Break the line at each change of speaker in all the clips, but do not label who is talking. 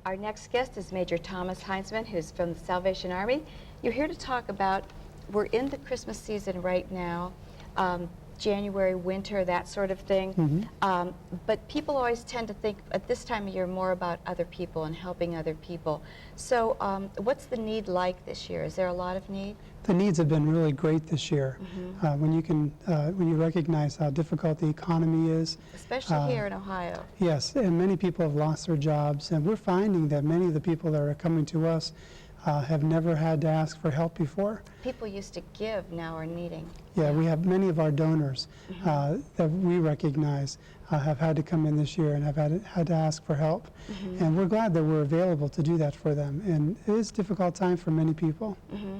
Our next guest is Major Thomas Hinzman, who's from the Salvation Army. You're here to talk about, we're in the Christmas season right now, January, winter, that sort of thing. But people always tend to think at this time of year more about other people and helping other people. So what's the need like this year? Is there a lot of need?
The needs have been really great this year. When you recognize how difficult the economy is.
Especially here in Ohio.
Yes, and many people have lost their jobs, and we're finding that many of the people that are coming to us have never had to ask for help before.
People used to give, now are needing.
Yeah, we have many of our donors that we recognize have had to come in this year and have had to ask for help. And we're glad that we're available to do that for them. And it is a difficult time for many people.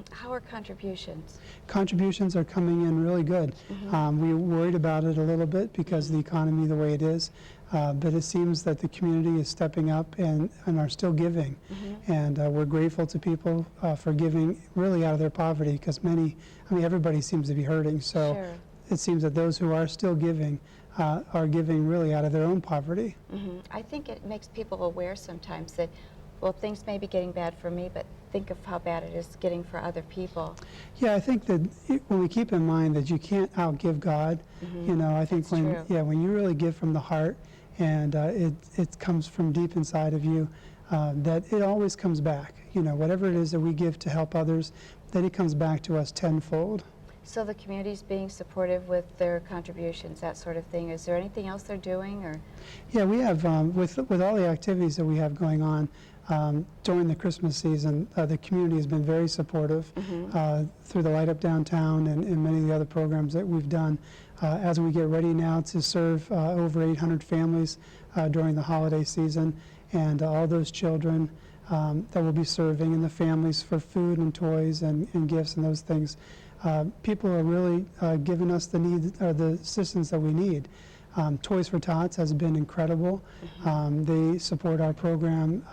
How are contributions?
Contributions are coming in really good. We worried about it a little bit because of the economy the way it is. But it seems that the community is stepping up and are still giving. And we're grateful to people for giving really out of their poverty, because everybody seems to be hurting. So it seems that those who are still giving are giving really out of their own poverty.
I think it makes people aware sometimes that, well, things may be getting bad for me, but think of how bad it is getting for other people.
Yeah, I think that when we keep in mind that you can't outgive God, you know, I think when you really give from the heart, and it comes from deep inside of you, that it always comes back. You know, whatever it is that we give to help others, that it comes back to us tenfold.
So the community's being supportive with their contributions, that sort of thing. Is there anything else they're doing, or? Yeah,
we have, with all the activities that we have going on during the Christmas season, the community has been very supportive through the Light Up Downtown and many of the other programs that we've done. As we get ready now to serve over 800 families during the holiday season, and all those children that we'll be serving, and the families for food and toys and gifts and those things. People are really giving us the assistance that we need. Toys for Tots has been incredible. They support our program,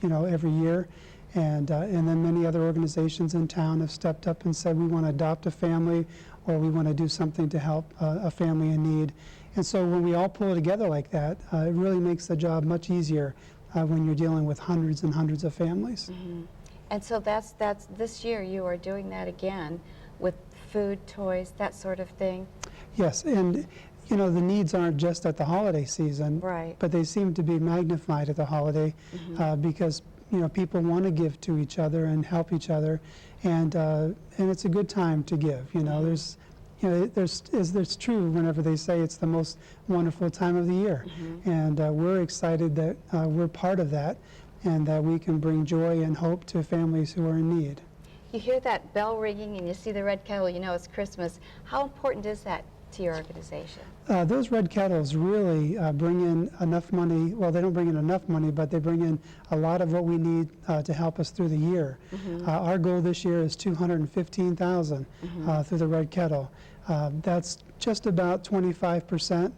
you know, every year. And then many other organizations in town have stepped up and said, we want to adopt a family, or we want to do something to help a family in need. And so when we all pull together like that, it really makes the job much easier when you're dealing with hundreds and hundreds of families.
And so that's this year you are doing that again with food, toys, that sort of thing?
Yes, and you know, the needs aren't just at the holiday season, but they seem to be magnified at the holiday because, you know, people want to give to each other and help each other, and it's a good time to give. You know, there's true whenever they say it's the most wonderful time of the year, and we're excited that we're part of that, and that we can bring joy and hope to families who are in need.
You hear that bell ringing and you see the red kettle, you know it's Christmas. How important is that to your organization?
Those red kettles really bring in enough money. Well, they don't bring in enough money, but they bring in a lot of what we need to help us through the year. Our goal this year is $215,000 through the red kettle. That's just about 25%,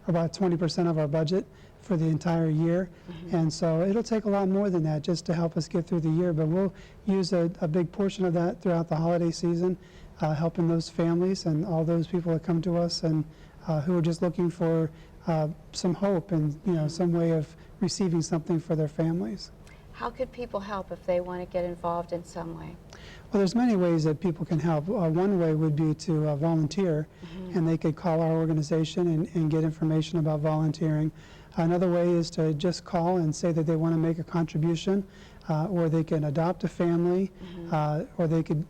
about 20% of our budget for the entire year. And so it'll take a lot more than that just to help us get through the year, but we'll use a big portion of that throughout the holiday season, helping those families and all those people that come to us and who are just looking for some hope and, you know, some way of receiving something for their families.
How could people help if they want to get involved in some way?
Well, there's many ways that people can help. One way would be to volunteer, and they could call our organization and get information about volunteering. Another way is to just call and say that they want to make a contribution, or they can adopt a family, or they could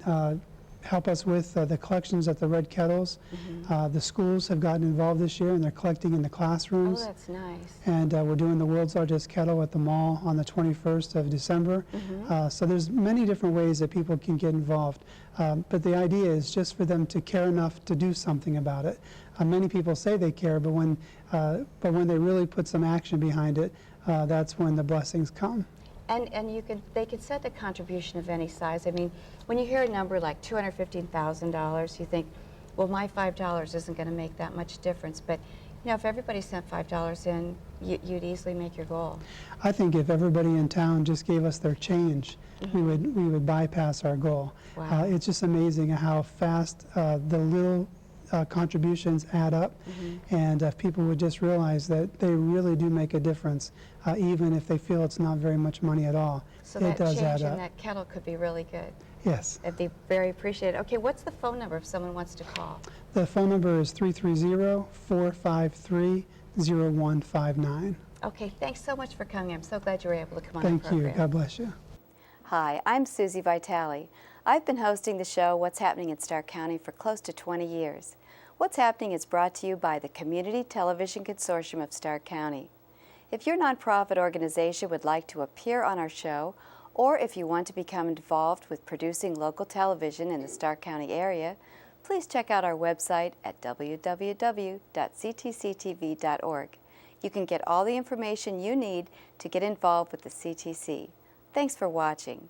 help us with the collections at the Red Kettles. The schools have gotten involved this year, and they're collecting in the classrooms.
Oh, that's nice.
And we're doing the world's largest kettle at the mall on the 21st of December. So there's many different ways that people can get involved. But the idea is just for them to care enough to do something about it. Many people say they care, but when they really put some action behind it, that's when the blessings come.
And they could set a contribution of any size. I mean, when you hear a number like $215,000, you think, well, my $5 isn't going to make that much difference. But you know, if everybody sent $5 in, you'd easily make your goal.
I think if everybody in town just gave us their change, we would bypass our goal.
Wow.
It's just amazing how fast the little contributions add up, and if people would just realize that they really do make a difference, even if they feel it's not very much money at all.
So
It
that
does
change
add
in
up.
that kettle could be really good.
Yes.
That'd be very appreciated. Okay, what's the phone number if someone wants to call?
The phone number is 330-453-0159.
Okay, thanks so much for coming. I'm so glad you were able to come on
Thank
the
you.
program.
God bless you.
Hi, I'm Susie Vitale. I've been hosting the show What's Happening in Stark County for close to 20 years. What's Happening is brought to you by the Community Television Consortium of Stark County. If your nonprofit organization would like to appear on our show, or if you want to become involved with producing local television in the Stark County area, please check out our website at www.ctctv.org. You can get all the information you need to get involved with the CTC. Thanks for watching.